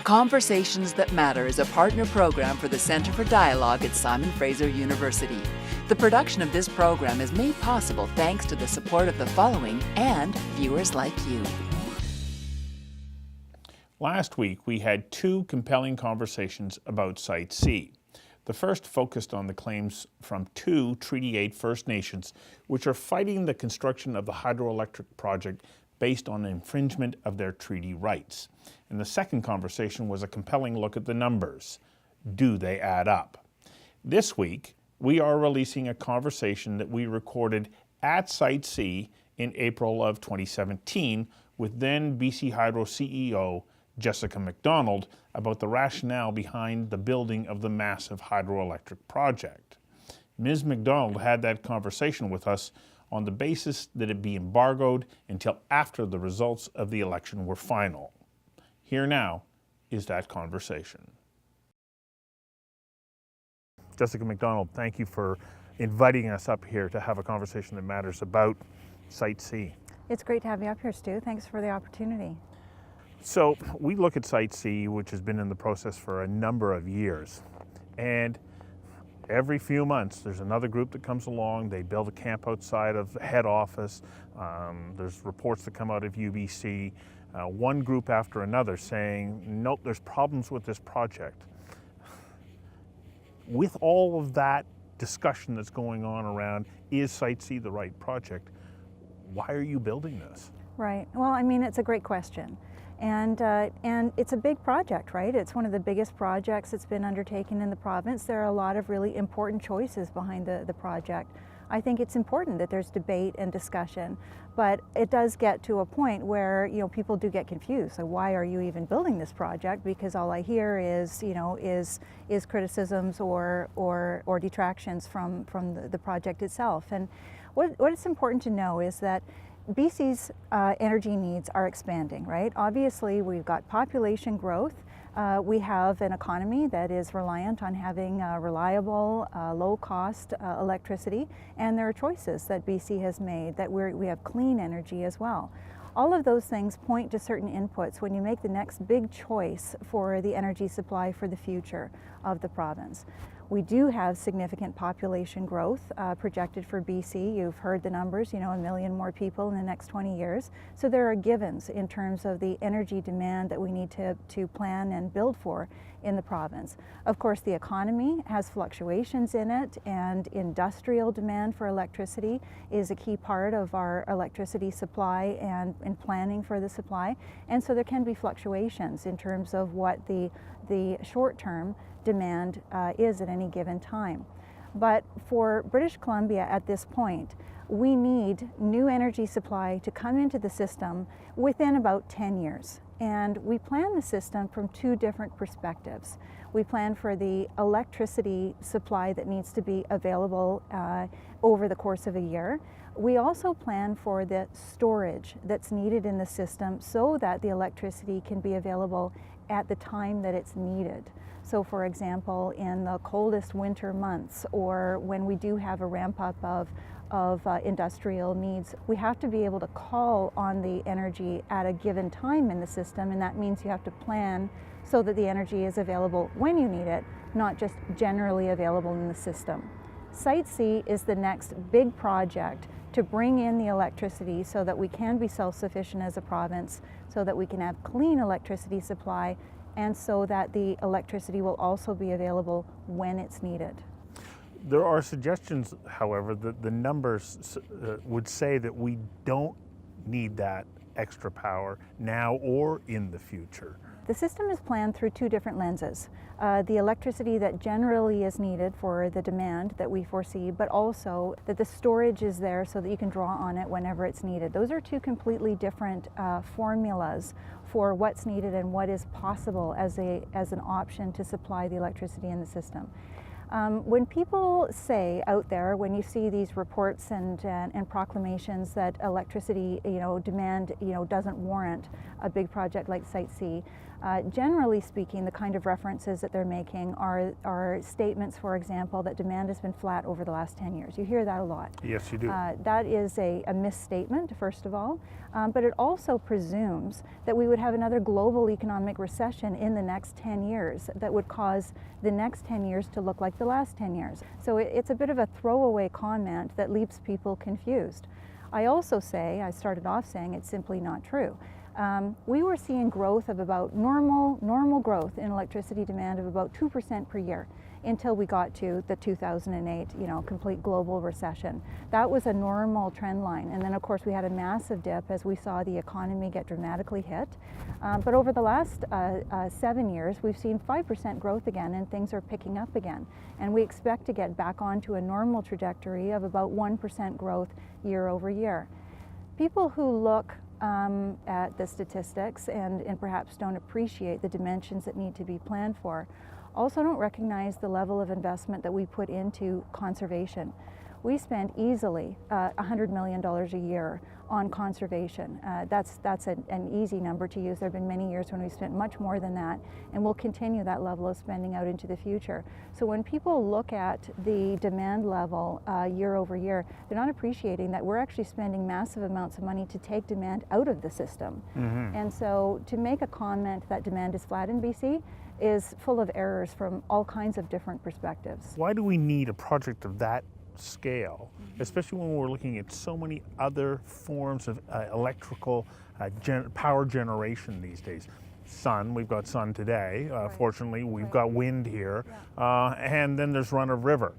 Conversations That Matter is a partner program for the Centre for Dialogue at Simon Fraser University. The production of this program is made possible thanks to the support of the following and viewers like you. Last week, we had two compelling conversations about Site C. The first focused on the claims from two Treaty 8 First Nations, which are fighting the construction of the hydroelectric project based on infringement of their treaty rights. And the second conversation was a compelling look at the numbers. Do they add up? This week, we are releasing a conversation that we recorded at Site C in April of 2017 with then BC Hydro CEO Jessica McDonald about the rationale behind the building of the massive hydroelectric project. Ms. McDonald had that conversation with us on the basis that it be embargoed until after the results of the election were final. Here now is that conversation. Jessica McDonald, thank you for inviting us up here to have a conversation that matters about Site C. It's great to have you up here, Stu. Thanks for the opportunity. So we look at Site C, which has been in the process for a number of years, and every few months there's another group that comes along. They build a camp outside of head office. There's reports that come out of UBC, one group after another saying, nope, there's problems with this project. With all of that discussion that's going on around, is Site C the right project? Why are you building this? Right. Well, I mean, it's a great question. And it's a big project, right? It's one of the biggest projects that's been undertaken in the province. There are a lot of really important choices behind the project. I think it's important that there's debate and discussion, but it does get to a point where, you know, people do get confused. So why are you even building this project? Because all I hear is, you know, is criticisms or detractions from the project itself. And what is important to know is that BC's energy needs are expanding, right? Obviously, we've got population growth. We have an economy that is reliant on having reliable, low-cost electricity, and there are choices that BC has made that we have clean energy as well. All of those things point to certain inputs when you make the next big choice for the energy supply for the future of the province. We do have significant population growth projected for BC. You've heard the numbers, you know, 1 million more people in the next 20 years. So there are givens in terms of the energy demand that we need to plan and build for in the province. Of course, the economy has fluctuations in it, and industrial demand for electricity is a key part of our electricity supply and planning for the supply. And so there can be fluctuations in terms of what the short-term demand is at any given time. But for British Columbia at this point, we need new energy supply to come into the system within about 10 years. And we plan the system from two different perspectives. We plan for the electricity supply that needs to be available over the course of a year. We also plan for the storage that's needed in the system so that the electricity can be available at the time that it's needed. So for example, in the coldest winter months, or when we do have a ramp up of industrial needs, we have to be able to call on the energy at a given time in the system, and that means you have to plan so that the energy is available when you need it, not just generally available in the system. Site C is the next big project to bring in the electricity so that we can be self-sufficient as a province, so that we can have clean electricity supply, and so that the electricity will also be available when it's needed. There are suggestions, however, that the numbers would say that we don't need that extra power now or in the future. The system is planned through two different lenses. The electricity that generally is needed for the demand that we foresee, but also that the storage is there so that you can draw on it whenever it's needed. Those are two completely different formulas for what's needed and what is possible as an option to supply the electricity in the system. When people say out there, when you see these reports and proclamations that electricity, demand, doesn't warrant a big project like Site C, Generally speaking, the kind of references that they're making are statements, for example, that demand has been flat over the last 10 years. You hear that a lot. Yes, you do. That is a misstatement, first of all, but it also presumes that we would have another global economic recession in the next 10 years that would cause the next 10 years to look like the last 10 years. So it's a bit of a throwaway comment that leaves people confused. I also say, I started off saying it's simply not true. We were seeing growth of about normal growth in electricity demand of about 2% per year until we got to the 2008, complete global recession. That was a normal trend line. And then of course we had a massive dip as we saw the economy get dramatically hit. But over the last 7 years, we've seen 5% growth again, and things are picking up again. And we expect to get back onto a normal trajectory of about 1% growth year over year. People who look at the statistics and perhaps don't appreciate the dimensions that need to be planned for also don't recognize the level of investment that we put into conservation. We spend easily $100 million a year on conservation. That's an easy number to use. There have been many years when we've spent much more than that, and we'll continue that level of spending out into the future. So when people look at the demand level year over year, they're not appreciating that we're actually spending massive amounts of money to take demand out of the system. Mm-hmm. And so to make a comment that demand is flat in BC is full of errors from all kinds of different perspectives. Why do we need a project of that scale, especially when we're looking at so many other forms of electrical power generation these days? Sun, we've got sun today. Right. Fortunately, we've Right. got wind here. Yeah. And then there's run of river,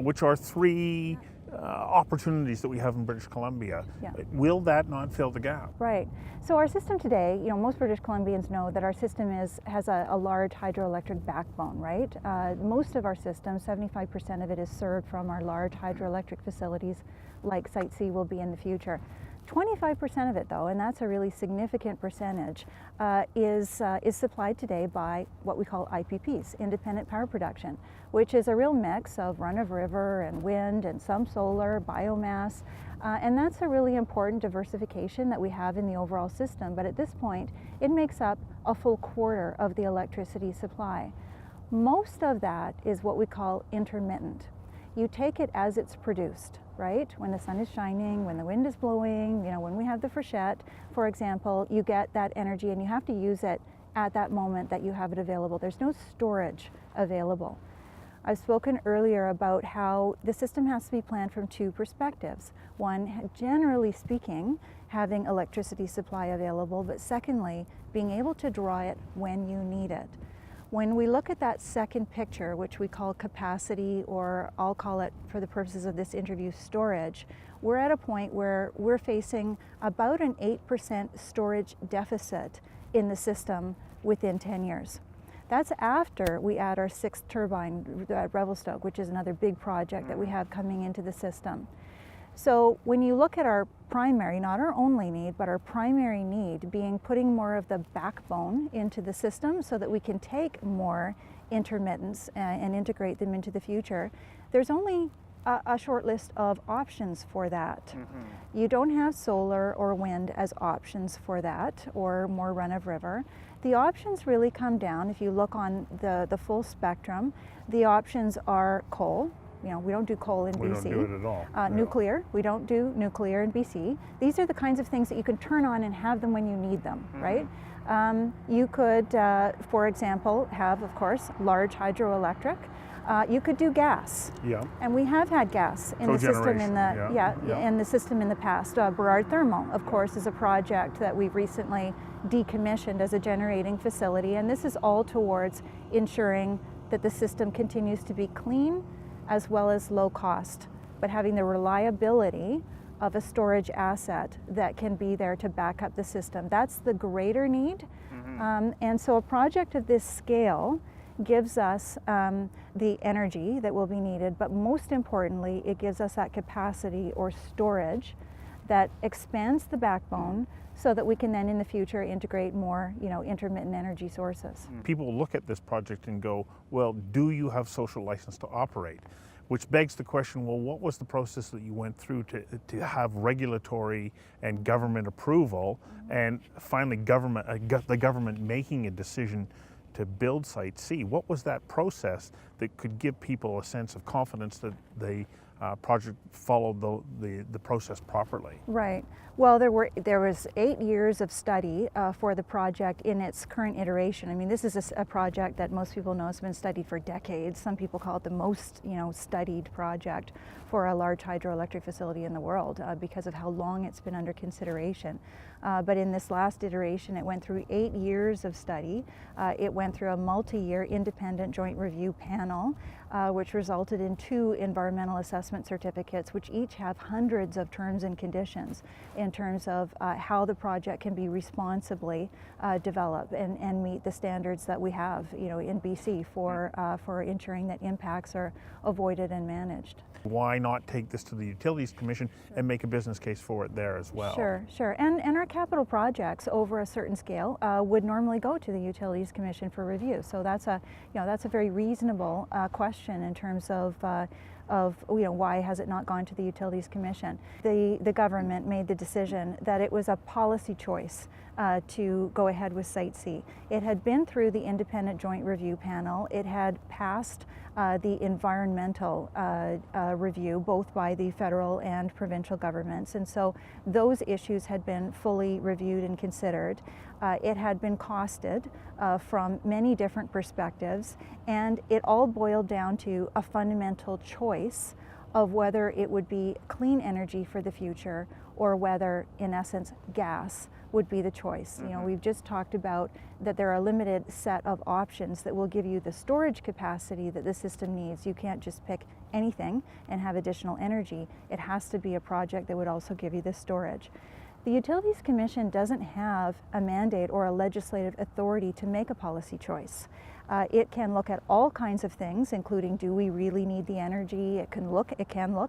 which are three opportunities that we have in British Columbia. Yeah. Will that not fill the gap? Right. So our system today, most British Columbians know that our system has a large hydroelectric backbone, right? Most of our system, 75% of it is served from our large hydroelectric facilities like Site C will be in the future. 25% of it, though, and that's a really significant percentage, is supplied today by what we call IPPs, independent power production, which is a real mix of run-of-river and wind and some solar, biomass, and that's a really important diversification that we have in the overall system. But at this point, it makes up a full quarter of the electricity supply. Most of that is what we call intermittent. You take it as it's produced, right? When the sun is shining, when the wind is blowing, when we have the freshet, for example, you get that energy and you have to use it at that moment that you have it available. There's no storage available. I've spoken earlier about how the system has to be planned from two perspectives. One, generally speaking, having electricity supply available, but secondly, being able to draw it when you need it. When we look at that second picture, which we call capacity, or I'll call it, for the purposes of this interview, storage, we're at a point where we're facing about an 8% storage deficit in the system within 10 years. That's after we add our 6th turbine at Revelstoke, which is another big project that we have coming into the system. So when you look at our primary, not our only need, but our primary need being putting more of the backbone into the system so that we can take more intermittents and integrate them into the future, there's only a short list of options for that. Mm-hmm. You don't have solar or wind as options for that, or more run-of-river. The options really come down, if you look on the full spectrum, the options are coal. We don't do coal in BC. We don't do it at all. Nuclear, we don't do nuclear in BC. These are the kinds of things that you can turn on and have them when you need them, mm-hmm. right? You could, for example, have, of course, large hydroelectric. You could do gas. Yeah. And we have had gas in the system in the system in the past. Burrard Thermal, of course, is a project that we've recently decommissioned as a generating facility, and this is all towards ensuring that the system continues to be clean as well as low cost, but having the reliability of a storage asset that can be there to back up the system. That's the greater need. Mm-hmm. And so a project of this scale gives us the energy that will be needed, but most importantly, it gives us that capacity or storage that expands the backbone so that we can then in the future integrate more, intermittent energy sources. People look at this project and go, well, do you have social license to operate? which begs the question, well, what was the process that you went through to have regulatory and government approval, and finally the government making a decision to build Site C? What was that process that could give people a sense of confidence that the project followed the process properly? Right. Well, there was 8 years of study for the project in its current iteration. I mean, this is a project that most people know has been studied for decades. Some people call it the most, studied project for a large hydroelectric facility in the world because of how long it's been under consideration. But in this last iteration, it went through 8 years of study. It went through a multi-year independent joint review panel, which resulted in 2 environmental assessment certificates, which each have hundreds of terms and conditions in terms of how the project can be responsibly developed and meet the standards that we have, in BC for ensuring that impacts are avoided and managed. Why not take this to the Utilities Commission and make a business case for it there as well? Sure. And our capital projects over a certain scale would normally go to the Utilities Commission for review. So that's a very reasonable question in terms of why has it not gone to the Utilities Commission. The government made the decision that it was a policy choice to go ahead with Site C. It had been through the independent joint review panel. It had passed the environmental review, both by the federal and provincial governments, and so those issues had been fully reviewed and considered. It had been costed from many different perspectives, and it all boiled down to a fundamental choice of whether it would be clean energy for the future or whether, in essence, gas would be the choice. We've just talked about that there are a limited set of options that will give you the storage capacity that the system needs. You can't just pick anything and have additional energy. It has to be a project that would also give you the storage. The Utilities Commission doesn't have a mandate or a legislative authority to make a policy choice. It can look at all kinds of things, including, do we really need the energy? It can look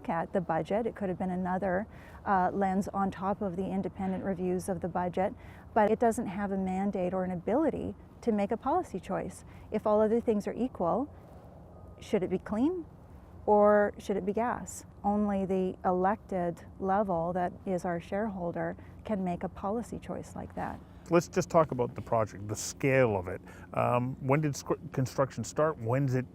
at the budget. It could have been another lens on top of the independent reviews of the budget, but it doesn't have a mandate or an ability to make a policy choice. If all other things are equal, should it be clean or should it be gas? Only the elected level, that is our shareholder, can make a policy choice like that. Let's just talk about the project, the scale of it. When did construction start? When's it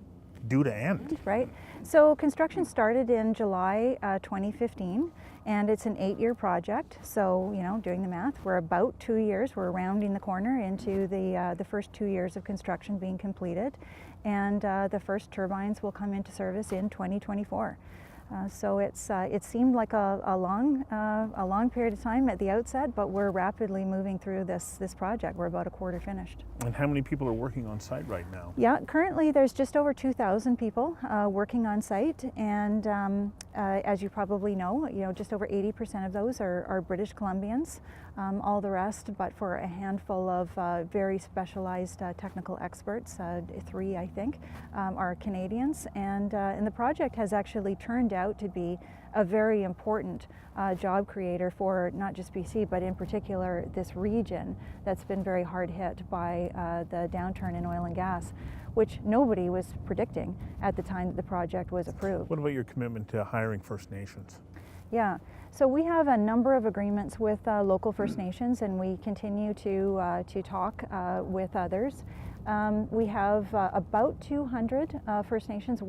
due to end? Right. So construction started in July 2015, and it's an 8-year project. So, doing the math, we're about 2 years. We're rounding the corner into the first 2 years of construction being completed, and the first turbines will come into service in 2024. So it seemed like a long period of time at the outset, but we're rapidly moving through this project. We're about a quarter finished. And how many people are working on site right now? Yeah, currently there's just over 2,000 people working on site, and as you probably know, just over 80% of those are British Columbians. All the rest, but for a handful of very specialized technical experts, 3 I think, are Canadians, and the project has actually turned out to be a very important job creator for not just BC, but in particular this region that's been very hard hit by the downturn in oil and gas, which nobody was predicting at the time that the project was approved. What about your commitment to hiring First Nations? Yeah, so we have a number of agreements with local First Nations, and we continue to talk with others. We have about 200 First Nations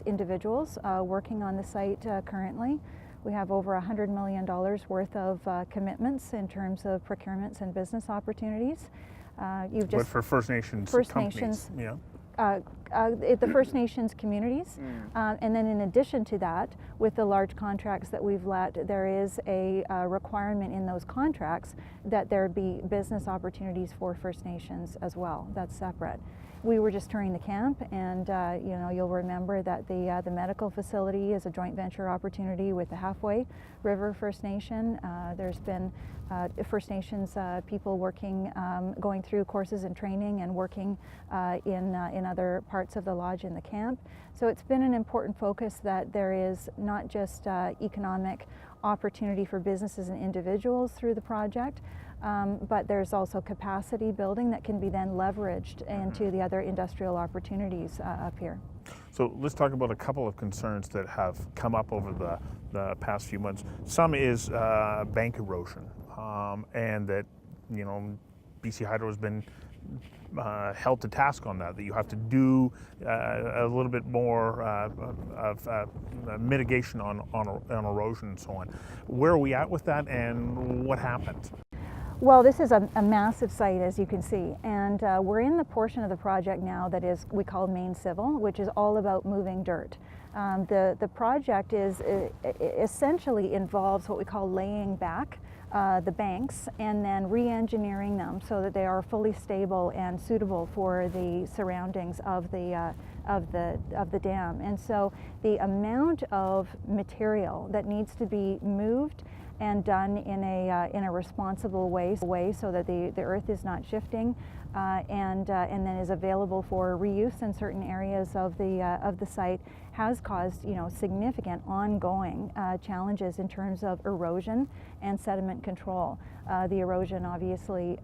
individuals working on the site currently. We have over $100 million worth of commitments in terms of procurements and business opportunities. But for First Nations companies, yeah. The First Nations communities, and then in addition to that, with the large contracts that we've let, there is a requirement in those contracts that there be business opportunities for First Nations as well. That's separate. We were just touring the camp, and you'll remember that the medical facility is a joint venture opportunity with the Halfway River First Nation. There's been First Nations people working, going through courses and training and working in other parts of the lodge in the camp. So it's been an important focus that there is not just economic opportunity for businesses and individuals through the project, but there's also capacity building that can be then leveraged into the other industrial opportunities up here. So let's talk about a couple of concerns that have come up over the past few months. Some is bank erosion, and that, you know, BC Hydro has been held to task on that you have to do a little bit more of mitigation on erosion and so on. Where are we at with that, and what happened? Well, this is a massive site, as you can see, and we're in the portion of the project now that is we call main civil, which is all about moving dirt. The project is essentially involves what we call laying back the banks and then re-engineering them so that they are fully stable and suitable for the surroundings of the dam. And so the amount of material that needs to be moved and done in a responsible way so that the earth is not shifting and then is available for reuse in certain areas of the site has caused, you know, significant ongoing challenges in terms of erosion and sediment control. The erosion obviously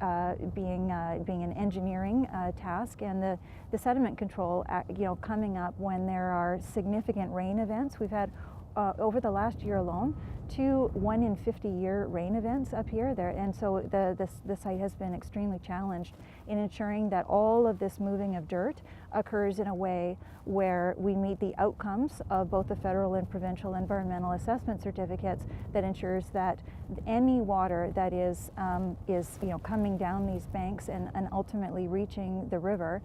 being an engineering task, and the sediment control, you know, coming up when there are significant rain events. We've had over the last year alone, 2 1-in-50-year rain events up here, and so the site has been extremely challenged in ensuring that all of this moving of dirt occurs in a way where we meet the outcomes of both the federal and provincial environmental assessment certificates, that ensures that any water that is you know, coming down these banks and ultimately reaching the river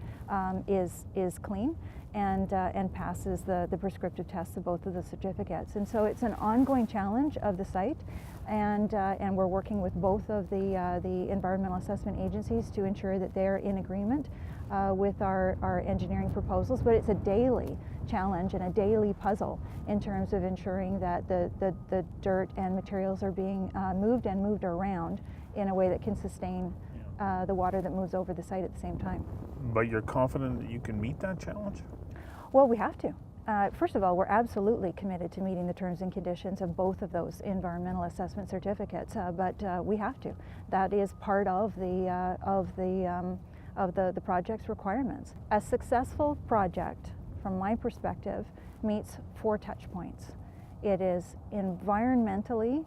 is clean and passes the prescriptive tests of both of the certificates. And so it's an ongoing challenge of the site, and we're working with both of the environmental assessment agencies to ensure that they're in agreement with our engineering proposals. But it's a daily challenge and a daily puzzle in terms of ensuring that the dirt and materials are being moved around in a way that can sustain the water that moves over the site at the same time. But you're confident that you can meet that challenge? Well, we have to. First of all, we're absolutely committed to meeting the terms and conditions of both of those environmental assessment certificates, but we have to. That is part of the project's requirements. A successful project, from my perspective, meets 4 touch points. It is environmentally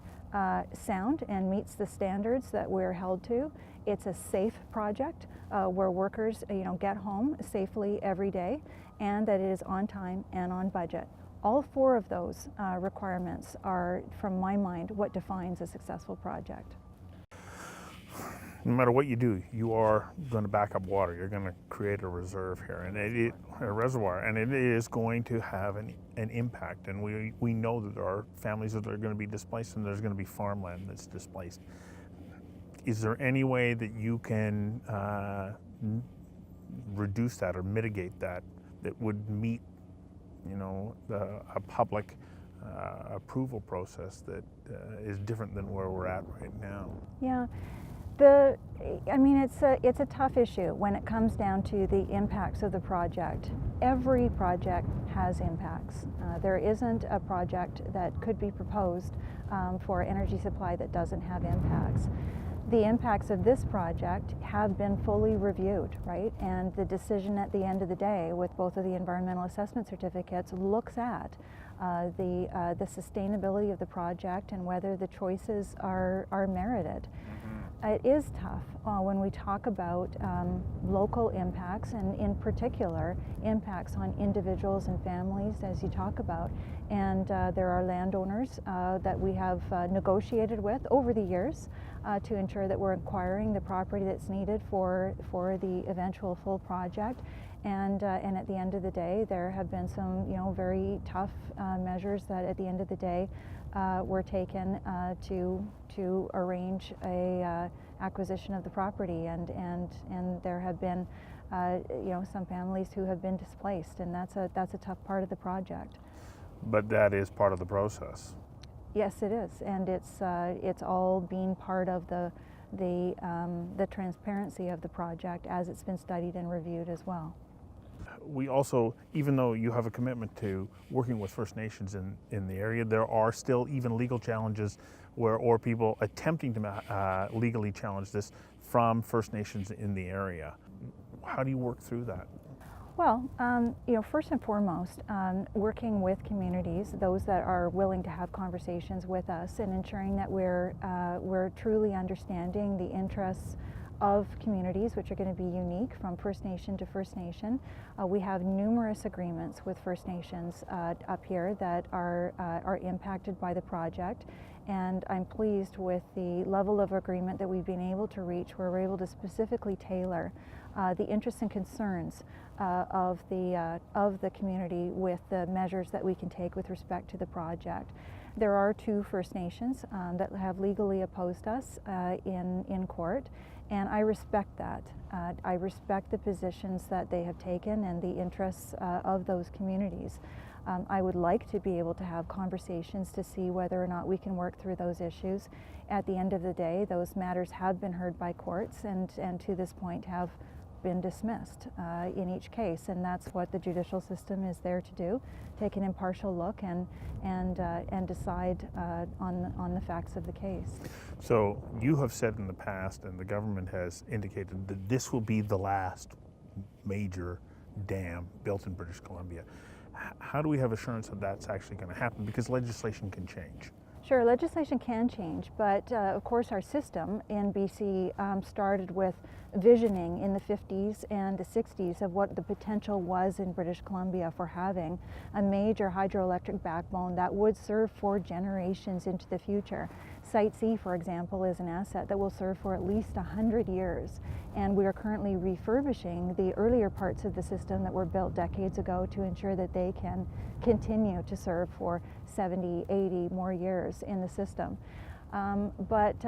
sound and meets the standards that we're held to. It's a safe project where workers, you know, get home safely every day, and that it is on time and on budget. All 4 of those requirements are, from my mind, what defines a successful project. No matter what you do, you are going to back up water. You're going to create a reserve here, and a reservoir, and it is going to have an impact. And we know that there are families that are going to be displaced, and there's going to be farmland that's displaced. Is there any way that you can reduce that or mitigate that would meet, you know, a public approval process that is different than where we're at right now? Yeah. I mean, it's a tough issue when it comes down to the impacts of the project. Every project has impacts. There isn't a project that could be proposed for energy supply that doesn't have impacts. The impacts of this project have been fully reviewed, right? And the decision at the end of the day, with both of the environmental assessment certificates, looks at the sustainability of the project and whether the choices are merited. It is tough when we talk about local impacts, and in particular impacts on individuals and families, as you talk about. And there are landowners that we have negotiated with over the years to ensure that we're acquiring the property that's needed for the eventual full project. And at the end of the day, there have been some, you know, very tough measures that at the end of the day were taken to arrange a acquisition of the property, and there have been you know, some families who have been displaced, and that's a tough part of the project. But that is part of the process. Yes, it is, and it's all being part of the transparency of the project as it's been studied and reviewed as well. We also, even though you have a commitment to working with First Nations in the area, there are still even legal challenges or people attempting to legally challenge this from First Nations in the area. How do you work through that? Well, first and foremost, working with communities, those that are willing to have conversations with us, and ensuring that we're truly understanding the interests of communities, which are going to be unique from First Nation to First Nation. We have numerous agreements with First Nations up here that are impacted by the project, and I'm pleased with the level of agreement that we've been able to reach, where we're able to specifically tailor the interests and concerns of the community with the measures that we can take with respect to the project. There are 2 First Nations that have legally opposed us in court, and I respect that. I respect the positions that they have taken and the interests of those communities. I would like to be able to have conversations to see whether or not we can work through those issues. At the end of the day, those matters have been heard by courts and to this point have been dismissed in each case, and that's what the judicial system is there to do: take an impartial look and decide on the facts of the case. So you have said in the past, and the government has indicated, that this will be the last major dam built in British Columbia. How do we have assurance that that's actually going to happen? Because legislation can change. Sure, legislation can change, but of course our system in BC started with visioning in the 50s and the 60s of what the potential was in British Columbia for having a major hydroelectric backbone that would serve for generations into the future. Site C, for example, is an asset that will serve for at least 100 years, and we are currently refurbishing the earlier parts of the system that were built decades ago to ensure that they can continue to serve for 70, 80 more years in the system. But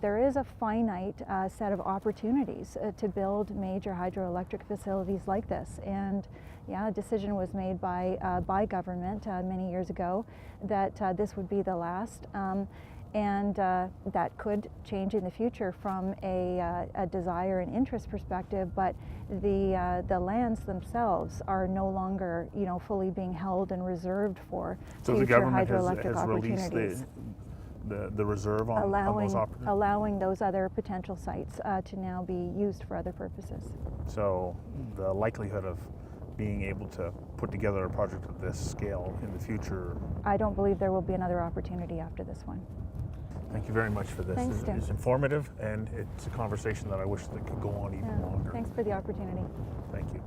there is a finite set of opportunities to build major hydroelectric facilities like this, and yeah, a decision was made by government many years ago that this would be the last. And that could change in the future from a desire and interest perspective, but the lands themselves are no longer, fully being held and reserved for future hydroelectric opportunities. The reserve on those opportunities? Allowing those other potential sites to now be used for other purposes. So the likelihood of being able to put together a project of this scale in the future? I don't believe there will be another opportunity after this one. Thank you very much for this. Thanks, Tim. It's informative, and it's a conversation that I wish that could go on even longer. Thanks for the opportunity. Thank you.